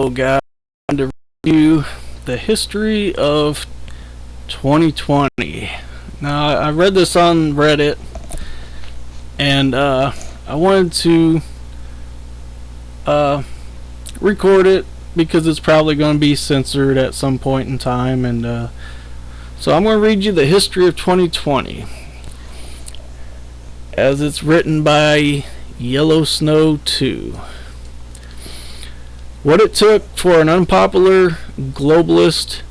So, guys, I'm going to review the history of 2020. Now, I read this on Reddit, and I wanted to record it because it's probably going to be censored at some point in time, and so I'm going to read you the history of 2020 as it's written by Yellow Snow 2. What it took for the unpopular globalist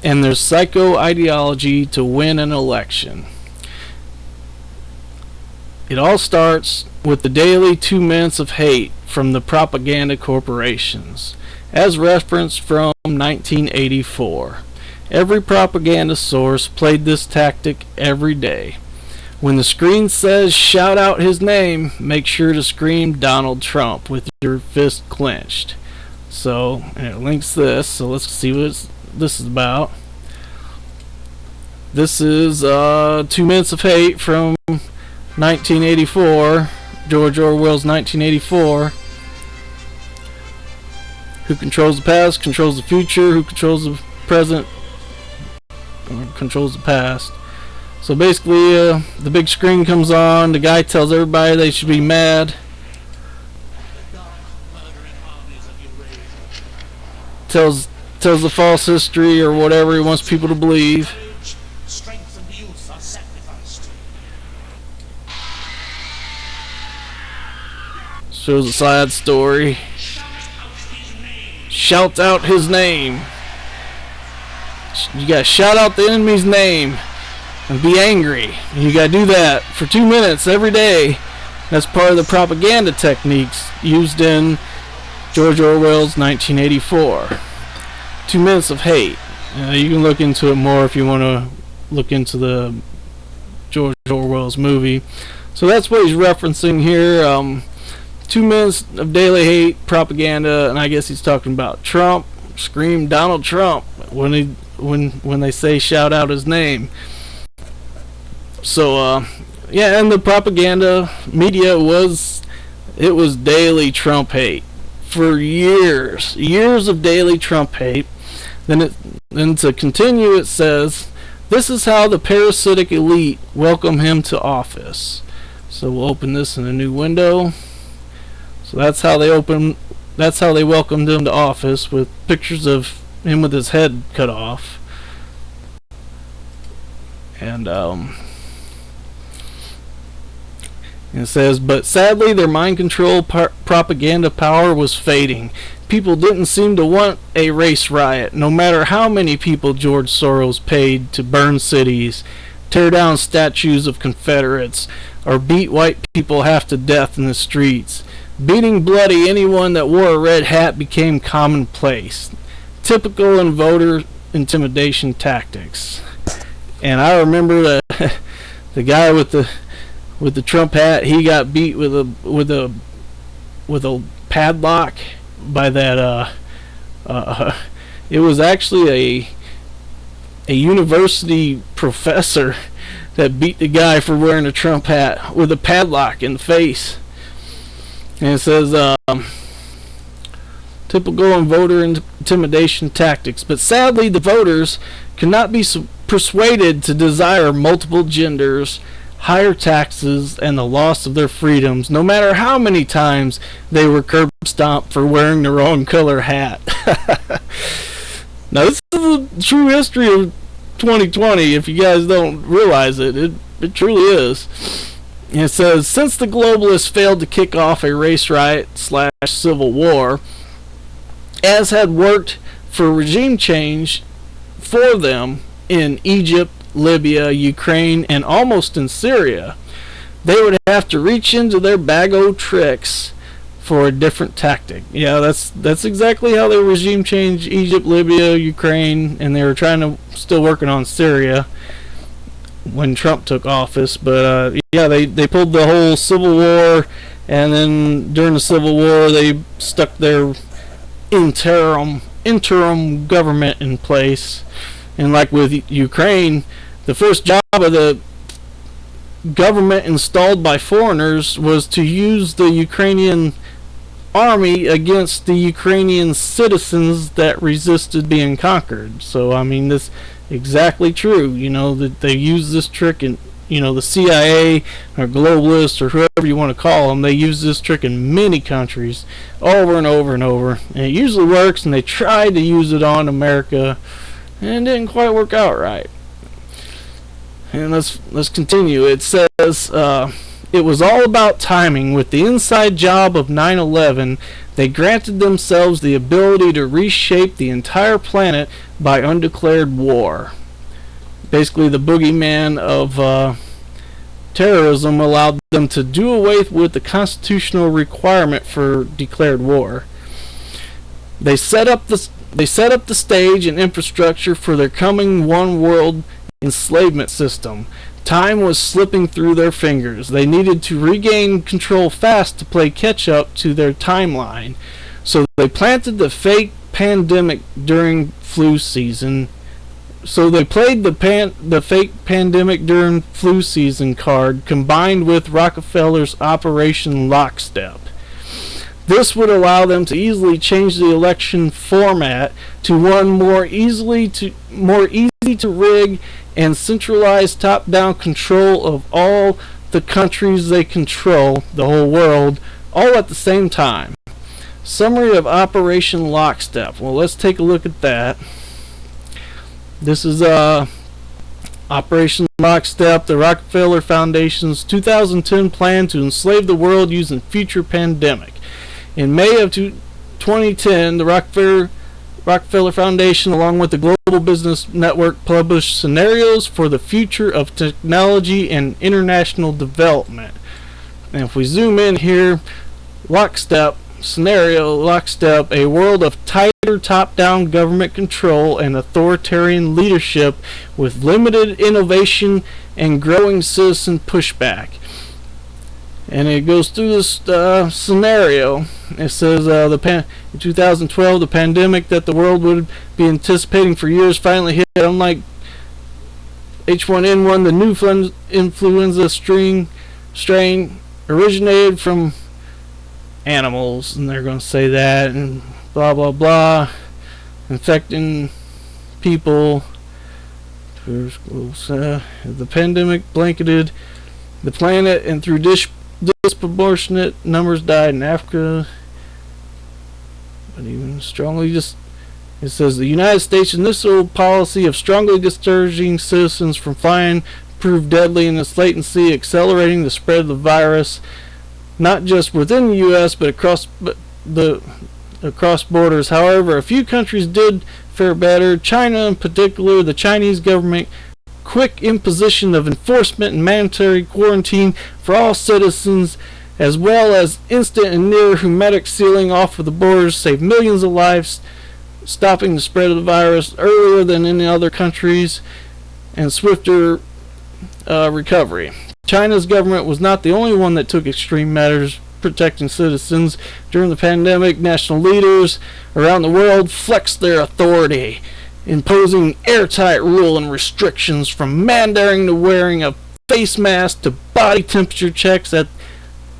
and their psycho ideology to win an election. It all starts with the daily 2 minutes of hate from the propaganda corporations, as referenced from 1984. Every propaganda source played this tactic every day. When the screen says shout out his name, make sure to scream Donald Trump with your fist clenched. So, and it links this, so let's see what this is about. This is 2 minutes of hate from 1984, George Orwell's 1984. Who controls the past, controls the future, who controls the present, controls the past. So basically, the big screen comes on, the guy tells everybody they should be mad. Tells the false history or whatever he wants people to believe. Shows a sad story. Shout out his name. You gotta shout out the enemy's name and be angry. And you gotta do that for 2 minutes every day. That's part of the propaganda techniques used in George Orwell's 1984. 2 minutes of hate. You can look into it more if you want to look into the George Orwell's movie. So that's what he's referencing here. 2 minutes of daily hate propaganda, and I guess he's talking about Trump. Scream Donald Trump when they say shout out his name. So yeah, and the propaganda media was daily Trump hate for years of daily Trump hate. Then to continue, it says, this is how the parasitic elite welcome him to office. So we'll open this in a new window. So that's how they welcomed him to office, with pictures of him with his head cut off. And it says, but sadly their mind control propaganda power was fading. People didn't seem to want a race riot, no matter how many people George Soros paid to burn cities, tear down statues of Confederates, or beat white people half to death in the streets. Beating bloody anyone that wore a red hat became commonplace. Typical in voter intimidation tactics. And I remember the guy with the Trump hat, he got beat with a padlock by that it was actually a university professor that beat the guy for wearing a Trump hat with a padlock in the face. And it says typical in voter intimidation tactics, but sadly the voters cannot be persuaded to desire multiple genders, higher taxes, and the loss of their freedoms, no matter how many times they were curb stomped for wearing the wrong color hat. Now this is the true history of 2020. If you guys don't realize it, it truly is. And it says, since the globalists failed to kick off a race riot / civil war, as had worked for regime change for them in Egypt, Libya, Ukraine, and almost in Syria, they would have to reach into their bag o' tricks for a different tactic. Yeah, that's exactly how they regime changed Egypt, Libya, Ukraine, and they were still working on Syria when Trump took office. But yeah, they pulled the whole Civil War, and then during the Civil War they stuck their interim government in place. And like with Ukraine, the first job of the government installed by foreigners was to use the Ukrainian army against the Ukrainian citizens that resisted being conquered. So I mean, this exactly true. You know that they use this trick, and the CIA or globalists or whoever you want to call them, they use this trick in many countries over and over and over, and it usually works. And they tried to use it on America, and it didn't quite work out right. And let's continue. It says, it was all about timing. With the inside job of 9/11, they granted themselves the ability to reshape the entire planet by undeclared war. Basically, the boogeyman of terrorism allowed them to do away with the constitutional requirement for declared war. They set up the stage and infrastructure for their coming one world enslavement system. Time was slipping through their fingers. They needed to regain control fast to play catch up to their timeline. So they planted the fake pandemic during flu season. So they played the fake pandemic during flu season card, combined with Rockefeller's Operation Lockstep. This would allow them to easily change the election format to one more easy to rig and centralize top-down control of all the countries they control, the whole world, all at the same time. Summary of Operation Lockstep. Well, let's take a look at that. This is Operation Lockstep, the Rockefeller Foundation's 2010 plan to enslave the world using future pandemic. In May of 2010, the Rockefeller Foundation, along with the Global Business Network, published scenarios for the future of technology and international development. And if we zoom in here, Lockstep, a world of tighter top-down government control and authoritarian leadership with limited innovation and growing citizen pushback. And it goes through this scenario. It says in 2012, the pandemic that the world would be anticipating for years finally hit. Unlike H1N1, the new influenza strain originated from animals, and they're going to say that, and blah blah blah, infecting people. The pandemic blanketed the planet, and through disproportionate numbers died in Africa. But even strongly it says the United States' initial policy of strongly discouraging citizens from flying proved deadly in its latency, accelerating the spread of the virus, not just within the U.S. but across borders. However, a few countries did fare better. China, in particular, the Chinese government quick imposition of enforcement and mandatory quarantine for all citizens, as well as instant and near hermetic sealing off of the borders, saved millions of lives, stopping the spread of the virus earlier than any other countries, and swifter recovery. China's government was not the only one that took extreme measures protecting citizens. During the pandemic, national leaders around the world flexed their authority, imposing airtight rule and restrictions from mandating the wearing of face masks to body temperature checks at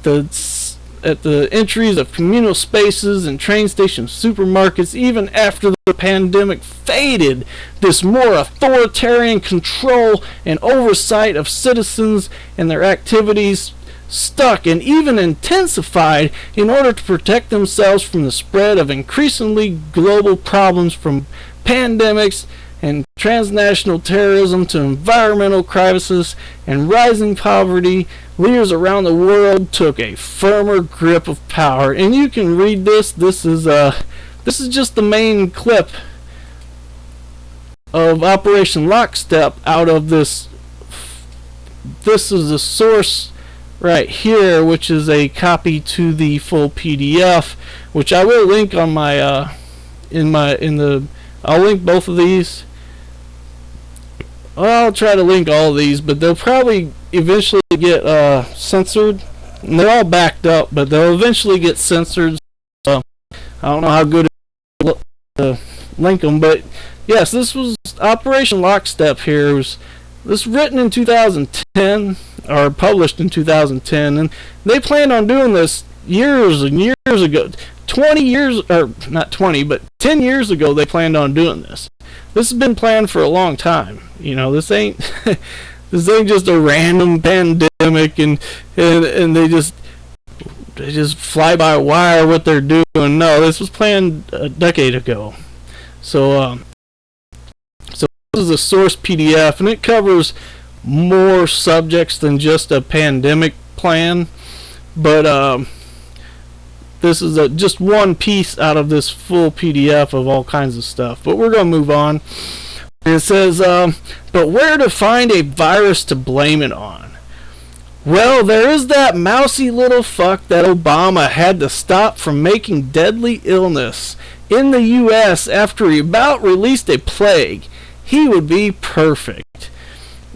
the entries of communal spaces and train stations, supermarkets. Even after the pandemic faded, this more authoritarian control and oversight of citizens and their activities stuck and even intensified in order to protect themselves from the spread of increasingly global problems, from pandemics and transnational terrorism to environmental crisis and rising poverty. Leaders around the world took a firmer grip of power, and you can read this. This is just the main clip of Operation Lockstep out of this. This is the source right here, which is a copy to the full PDF, which I will link on my I'll link both of these. Well, I'll try to link all of these, but they'll probably eventually get censored. And they're all backed up, but they'll eventually get censored. So I don't know how good it is to link them, but yes, this was Operation Lockstep. Here was This written in 2010 or published in 2010, and they planned on doing this years and years ago. 20 years, or not 20, but 10 years ago they planned on doing this. This has been planned for a long time. This ain't this ain't just a random pandemic and they just fly by wire what they're doing. No, this was planned a decade ago. So this is a source PDF, and it covers more subjects than just a pandemic plan. But this is just one piece out of this full PDF of all kinds of stuff. But we're going to move on. And it says, but where to find a virus to blame it on? Well, there is that mousy little fuck that Obama had to stop from making deadly illness in the U.S. after he about released a plague. He would be perfect.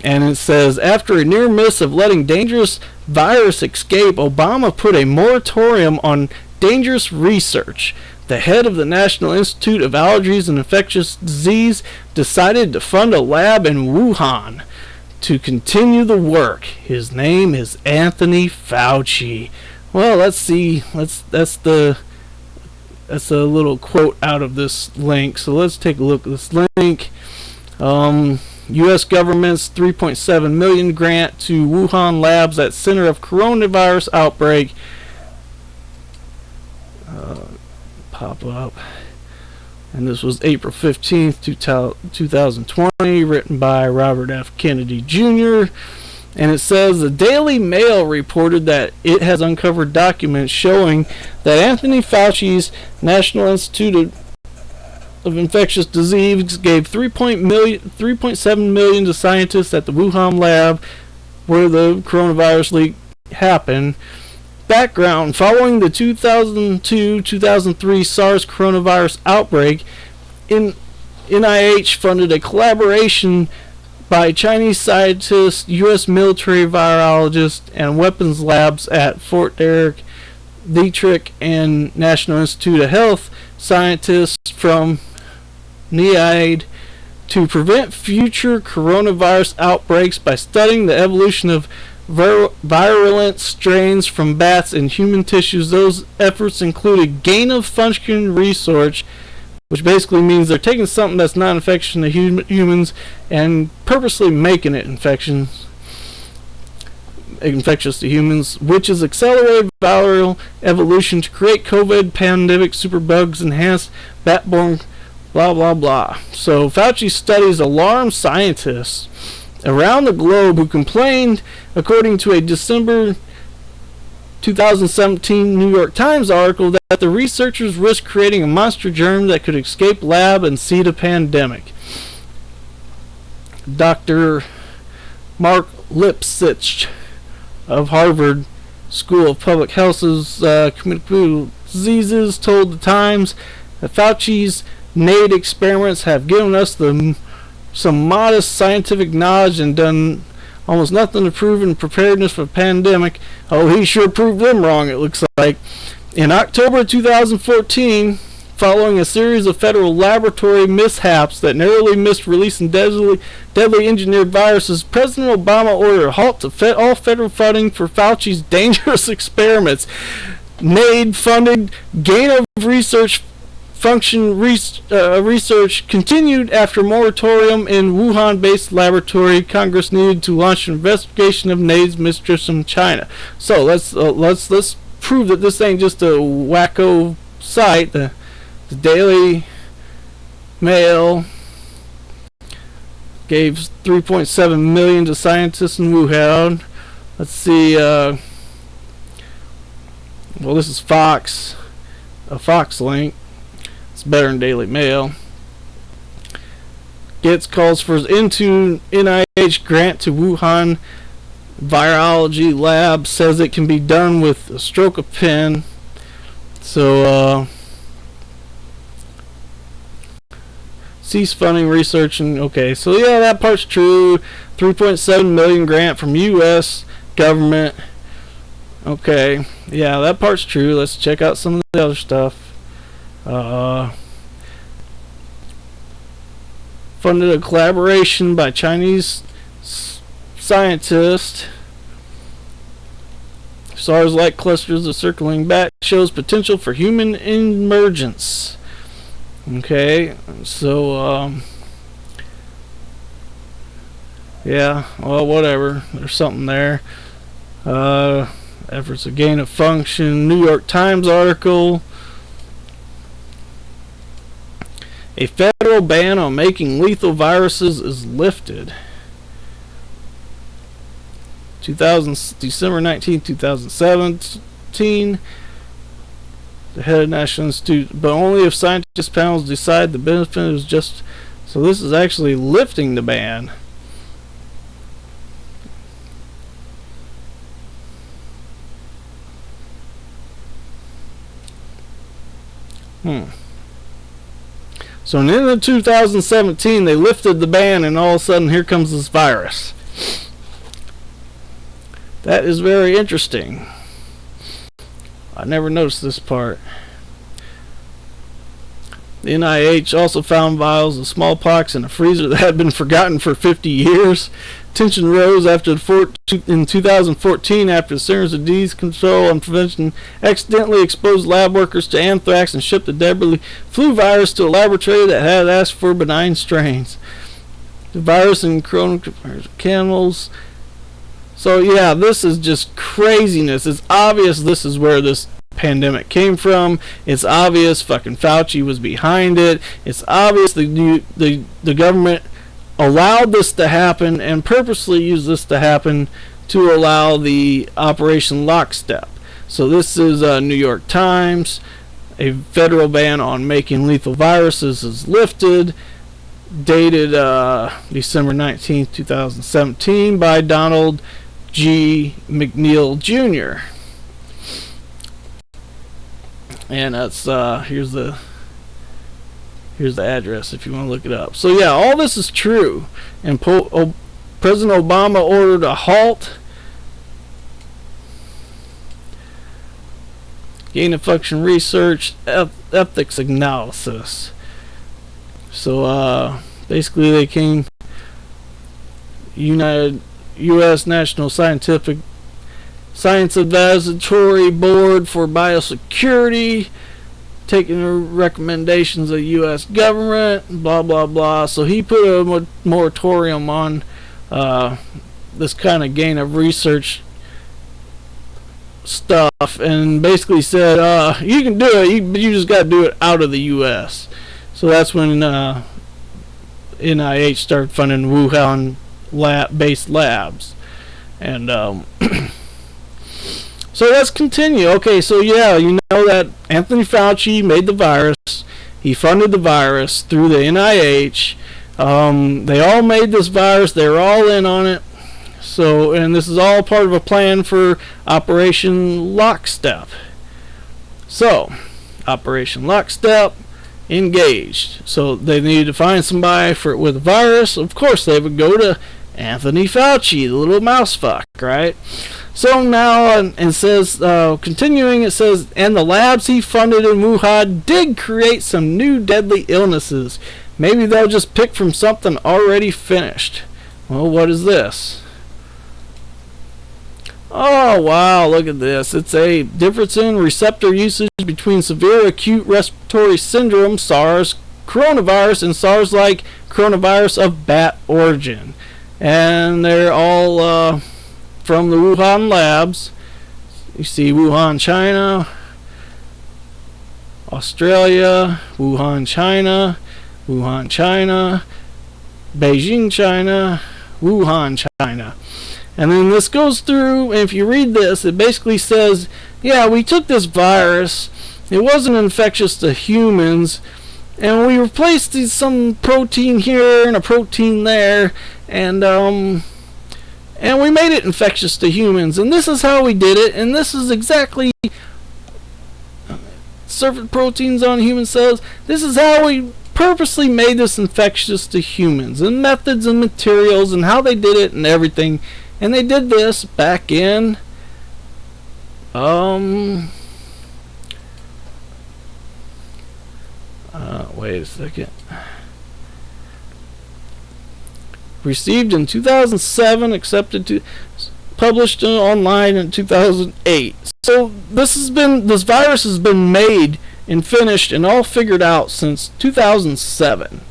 And it says, after a near miss of letting dangerous virus escape, Obama put a moratorium on dangerous research. The head of the National Institute of Allergies and Infectious Disease decided to fund a lab in Wuhan to continue the work. His name is Anthony Fauci. Well, let's see. That's a little quote out of this link. So let's take a look at this link. U.S. government's $3.7 million grant to Wuhan labs at center of coronavirus outbreak. Pop up. And this was April 15th, 2020, written by Robert F. Kennedy Jr. And it says the Daily Mail reported that it has uncovered documents showing that Anthony Fauci's National Institute of Infectious Disease gave $3.7 million to scientists at the Wuhan lab where the coronavirus leak happened. Background: following the 2002-2003 SARS coronavirus outbreak, NIH funded a collaboration by Chinese scientists, U.S. military virologists, and weapons labs at Fort Detrick and National Institute of Health scientists from NIAID to prevent future coronavirus outbreaks by studying the evolution of virulent strains from bats and human tissues. Those efforts included gain-of-function research, which basically means they're taking something that's not infectious to humans and purposely making it infectious to humans, which is accelerated viral evolution to create COVID pandemic superbugs, enhanced bat-borne blah blah blah. So Fauci studies alarmed scientists around the globe who complained, according to a December 2017 New York Times article, that the researchers risked creating a monster germ that could escape lab and seed a pandemic. Dr. Mark Lipsitch of Harvard School of Public Health's Communicable Diseases told the Times that Fauci's NIAID experiments have given us some modest scientific knowledge and done almost nothing to prove in preparedness for a pandemic. Oh, he sure proved them wrong, it looks like. In October 2014, following a series of federal laboratory mishaps that narrowly missed releasing deadly engineered viruses, President Obama ordered a halt to all federal funding for Fauci's dangerous experiments. NIAID funded gain of research function research continued after moratorium in Wuhan-based laboratory. Congress needed to launch an investigation of NIAID's mistrust in China. So let's prove that this ain't just a wacko site. The Daily Mail gave $3.7 million to scientists in Wuhan. Let's see. Well, this is Fox, a Fox link. It's better than Daily Mail. Gates calls for into NIH grant to Wuhan virology lab, says it can be done with a stroke of pen. So cease funding research and okay, so yeah, that part's true. 3.7 million grant from U.S. government. Okay, yeah, that part's true. Let's check out some of the other stuff. Funded a collaboration by Chinese scientist. SARS-like clusters of circling back shows potential for human emergence. Okay, so yeah, well, whatever. There's something there. Efforts of gain of function. New York Times article. A federal ban on making lethal viruses is lifted. December 19, 2017. The head of National Institute, but only if scientist panels decide the benefit is just. So this is actually lifting the ban. So in the end of 2017, they lifted the ban, and all of a sudden, here comes this virus. That is very interesting. I never noticed this part. The NIH also found vials of smallpox in a freezer that had been forgotten for 50 years. Tension rose in 2014 after the Centers of Disease Control and Prevention accidentally exposed lab workers to anthrax and shipped the deadly flu virus to a laboratory that had asked for benign strains. The virus and coronavirus camels. So yeah, this is just craziness. It's obvious this is where this pandemic came from. It's obvious fucking Fauci was behind it. It's obvious the government allowed this to happen and purposely used this to happen to allow the Operation Lockstep. So this is New York Times. A federal ban on making lethal viruses is lifted. Dated December 19th, 2017 by Donald G. McNeil Jr. And that's here's the address if you want to look it up. So yeah, all this is true. And President Obama ordered a halt. Gain of function research, ethics analysis. So basically they came U.S. National Science Advisory Board for Biosecurity, taking the recommendations of the U.S. government, blah, blah, blah. So he put a moratorium on this kind of gain of research stuff and basically said, you can do it, but you just got to do it out of the U.S. So that's when NIH started funding Wuhan based labs. And so let's continue. Okay, so yeah, you know that Anthony Fauci made the virus. He funded the virus through the NIH. They all made this virus. They were all in on it. So, and this is all part of a plan for Operation Lockstep. So, Operation Lockstep engaged. So they needed to find somebody with a virus. Of course, they would go to Anthony Fauci, the little mouse fuck, right? So now, and says, continuing, it says, and the labs he funded in Wuhan did create some new deadly illnesses. Maybe they'll just pick from something already finished. Well, what is this? Oh, wow, look at this. It's a difference in receptor usage between severe acute respiratory syndrome, SARS, coronavirus, and SARS-like coronavirus of bat origin. And they're all from the Wuhan labs. You see Wuhan, China, Australia, Wuhan, China, Wuhan, China, Beijing, China, Wuhan, China. And then this goes through, and if you read this, it basically says, yeah, we took this virus, it wasn't infectious to humans, and we replaced some protein here and a protein there, and we made it infectious to humans, and this is how we did it, and this is exactly surface proteins on human cells. This is how we purposely made this infectious to humans, and methods and materials and how they did it and everything. And they did this back in wait a second. received in 2007, published online in 2008. So this virus has been made and finished and all figured out since 2007.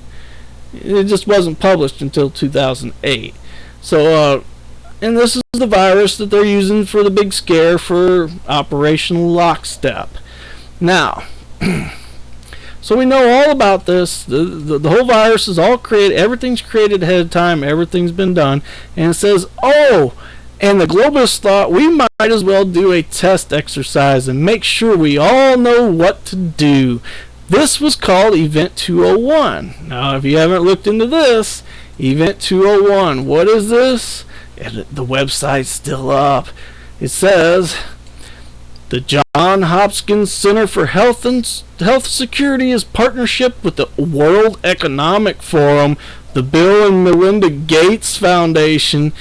It just wasn't published until 2008. So, and this is the virus that they're using for the big scare for Operation Lockstep. Now, so we know all about this. The whole virus is all created. Everything's created ahead of time. Everything's been done. And it says, oh, and the globalists thought we might as well do a test exercise and make sure we all know what to do. This was called Event 201. Now, if you haven't looked into this, Event 201, what is this? And the website's still up. It says, the John Hopkins Center for Health Security is partnership with the World Economic Forum, the Bill and Melinda Gates Foundation,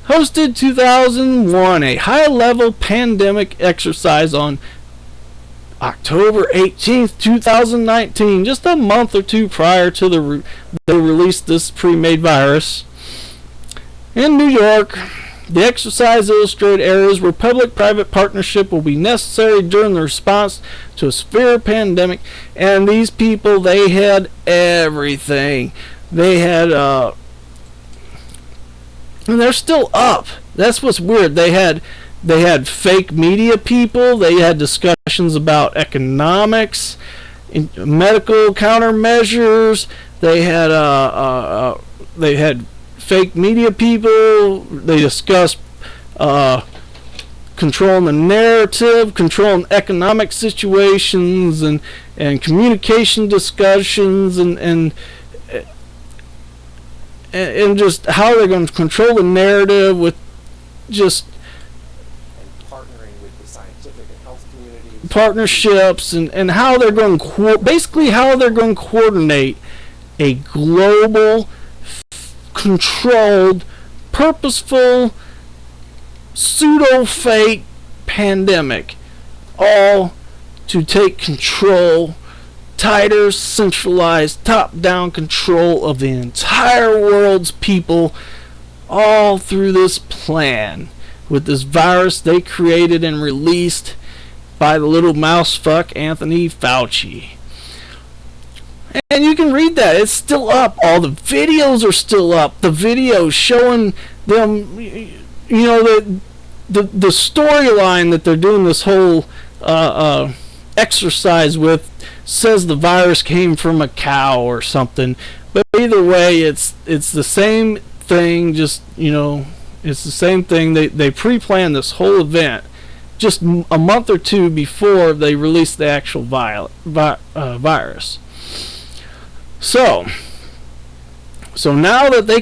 hosted 2001 a high-level pandemic exercise on October 18th, 2019, just a month or two prior to they released this pre-made virus. In New York, the exercise illustrated areas where public-private partnership will be necessary during the response to a severe pandemic. And these people, they had everything. They had and they're still up. That's what's weird. They had fake media people. They had discussions about economics, medical countermeasures. They had fake media people. They discussed controlling the narrative, controlling economic situations, and communication discussions, and just how they're going to control the narrative with just partnering with the scientific and health communities, partnerships, and how they're going to basically how they're going to coordinate a global, controlled, purposeful, pseudo-fake pandemic, all to take control, tighter, centralized, top-down control of the entire world's people, all through this plan with this virus they created and released by the little mousefuck Anthony Fauci. And you can read that. It's still up. All the videos are still up. The videos showing them, the storyline that they're doing this whole exercise with says the virus came from a cow or something. But either way, it's the same thing. Just it's the same thing. They pre-planned this whole event just a month or two before they released the actual virus. So now that they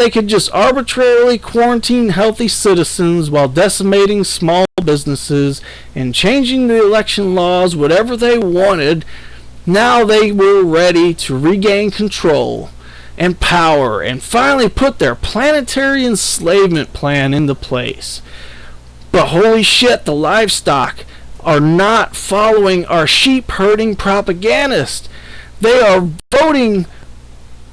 could just arbitrarily quarantine healthy citizens while decimating small businesses and changing the election laws whatever they wanted, now they were ready to regain control and power and finally put their planetary enslavement plan into place. But holy shit, the livestock are not following our sheep herding propagandists. They are voting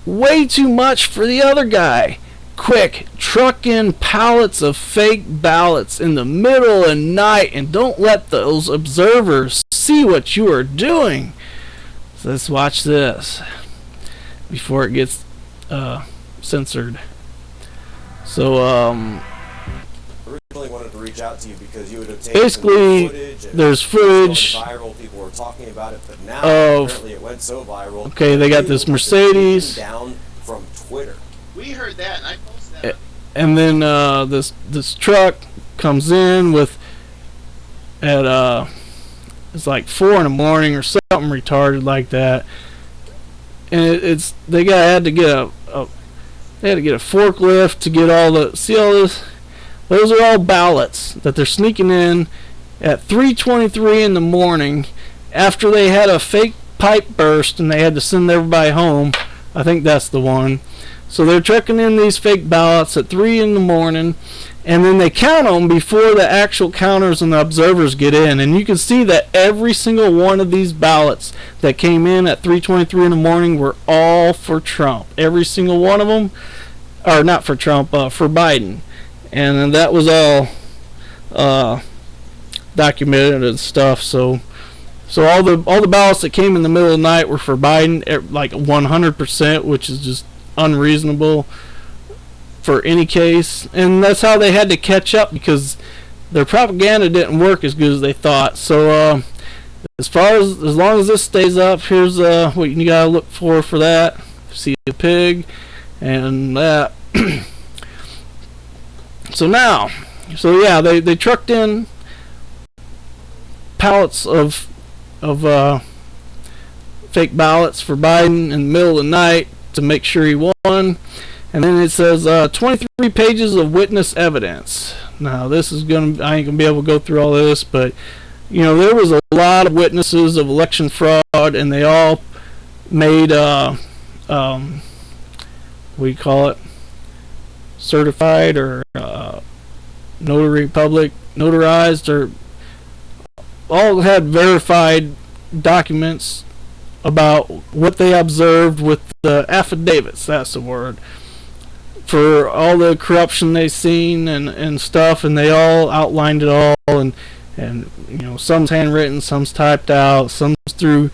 way too much for the other guy. Quick, truck in pallets of fake ballots in the middle of the night and don't let those observers see what you are doing. So let's watch this before it gets censored. So originally wanted to reach out to you because you had obtained basically footage, there's footage viral. People were talking about it, but now apparently it went so viral. Okay, they got this Mercedes down from Twitter. We heard that, and I posted that. And then this truck comes in with it's like 4 a.m. or something retarded like that, and they had to get a forklift to get all this. Those are all ballots that they're sneaking in at 3:23 in the morning after they had a fake pipe burst and they had to send everybody home. I think that's the one. So they're checking in these fake ballots at 3 in the morning, and then they count them before the actual counters and the observers get in. And you can see that every single one of these ballots that came in at 3:23 in the morning were all for Trump. Every single one of them, or not for Trump, for Biden. And that was all documented and stuff. So all the ballots that came in the middle of the night were for Biden, like 100%, which is just unreasonable for any case. And that's how they had to catch up, because their propaganda didn't work as good as they thought. So as long as this stays up, here's what you gotta look for that. See a pig and that. So yeah, they trucked in pallets of fake ballots for Biden in the middle of the night to make sure he won. And then it says 23 pages of witness evidence. Now I ain't gonna be able to go through all this, but there was a lot of witnesses of election fraud, and they all made what do you call it, certified or notarized, or all had verified documents about what they observed with the affidavits, that's the word, for all the corruption they seen and stuff, and they all outlined it all, and some's handwritten, some's typed out, some's through,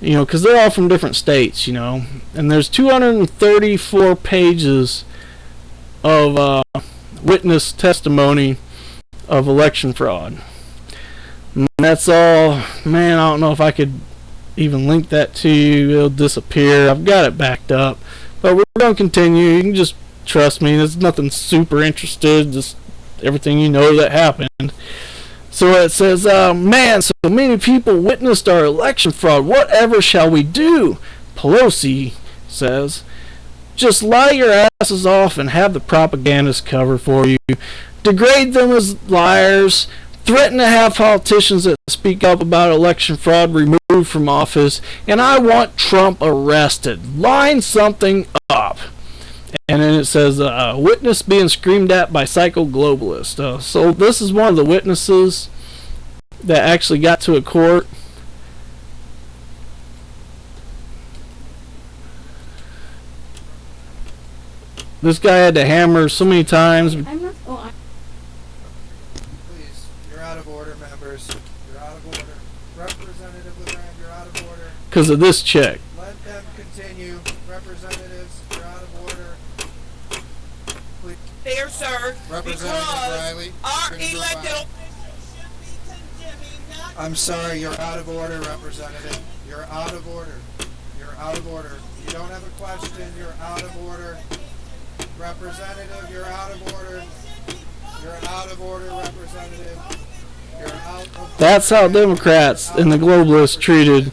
because they're all from different states, and there's 234 pages of witness testimony of election fraud. And that's all. Man, I don't know if I could even link that to you. It'll disappear. I've got it backed up, but we're going to continue. You can just trust me. There's nothing super interested, just everything that happened. So it says, man, so many people witnessed our election fraud. Whatever shall we do? Pelosi says, just lie your asses off and have the propagandists cover for you. Degrade them as liars. Threaten to have politicians that speak up about election fraud removed from office. And I want Trump arrested. Line something up. And then it says, witness being screamed at by psycho globalists. So this is one of the witnesses that actually got to a court. This guy had to hammer so many times. Please, you're out of order, members. You're out of order. Representative LeGrand, you're out of order. Because of this chick. Let them continue. Representatives, you're out of order. Please. There, sir, Representative because Riley, our turn your elected file. I'm sorry, you're out of order, Representative. You're out of order. You're out of order. You don't have a question, you're out of order. Representative, you're out of order. You're out of order, Representative. You're out of order. That's how Democrats and the globalists treated.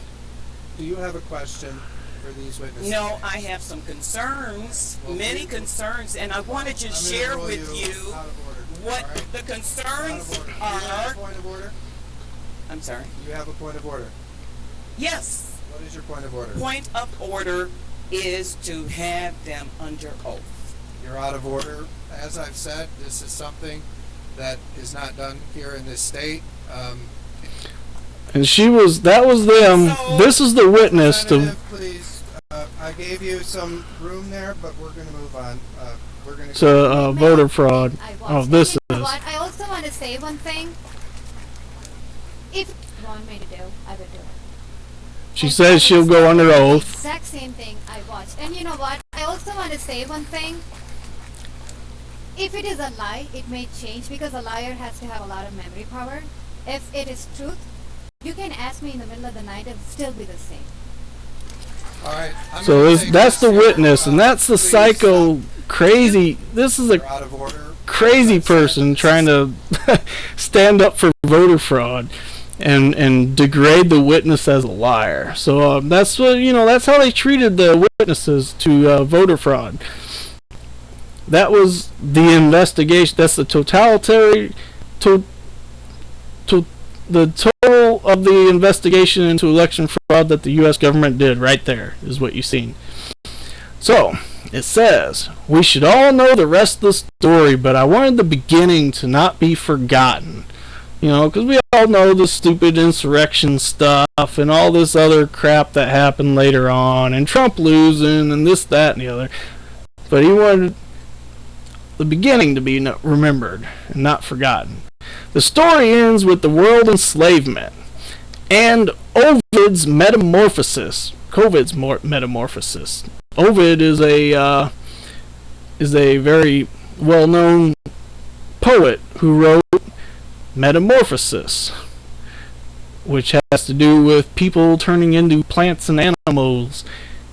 Do you have a question for these witnesses? No, I have some concerns, many concerns, and I want to just I'm gonna share rule with you out of order, what all right? the Out concerns of order. Do you have are. a point of order? I'm sorry. You have a point of order. Yes, What is your point of order? point of order is to have them under oath. You're out of order. As I've said, this is something that is not done here in this state. And that was them. So- This is the witness to. Representative, please. I gave you some room there, but we're going to move on. We're going To voter fraud. I Oh, was. this And you know is. what? I also want to say one thing. If you want me to do, I would do it. She And says I she'll was go under the oath. Exact same thing I watched. And you know what? I also want to say one thing. If it is a lie, it may change because a liar has to have a lot of memory power. If it is truth, you can ask me in the middle of the night and still be the same. All right. I'm So gonna take that's this the here. witness, and that's the Please psycho, stop. crazy. This is You're a out of order. crazy As I've said, person this trying is- to stand up for voter fraud and degrade the witness as a liar. So that's what that's how they treated the witnesses to voter fraud. That was the investigation. That's the the total of the investigation into election fraud that the U.S. government did. Right there is what you've seen. So It says, we should all know the rest of the story, but I wanted the beginning to not be forgotten. You know, because we all know the stupid insurrection stuff and all this other crap that happened later on, and Trump losing and this, that, and the other. But he wanted the beginning to be remembered and not forgotten. The story ends with the world enslavement and Ovid's metamorphosis. Metamorphosis. Ovid is a very well-known poet who wrote Metamorphosis, which has to do with people turning into plants and animals,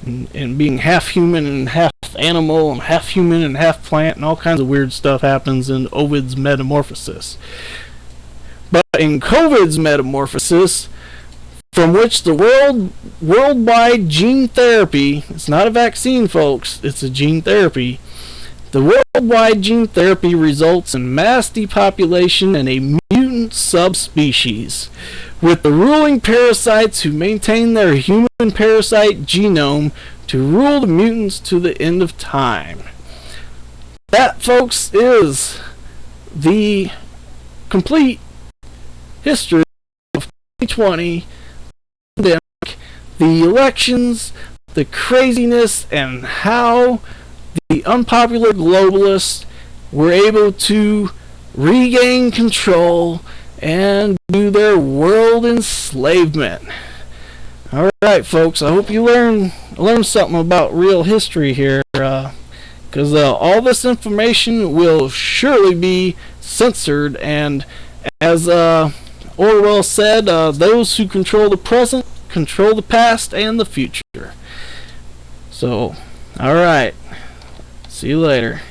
and being half human and half animal, and half human and half plant, and all kinds of weird stuff happens in Ovid's Metamorphosis. But in COVID's Metamorphosis, from which the worldwide gene therapy, it's not a vaccine, folks, it's a gene therapy. The worldwide gene therapy results in mass depopulation and a mutant subspecies, with the ruling parasites who maintain their human parasite genome to rule the mutants to the end of time. That, folks, is the complete history of 2020. The elections, the craziness, and how the unpopular globalists were able to regain control and do their world enslavement. Alright, folks, I hope you learn something about real history here, because all this information will surely be censored, and as Orwell said, those who control the present control the past and the future. So, alright. See you later.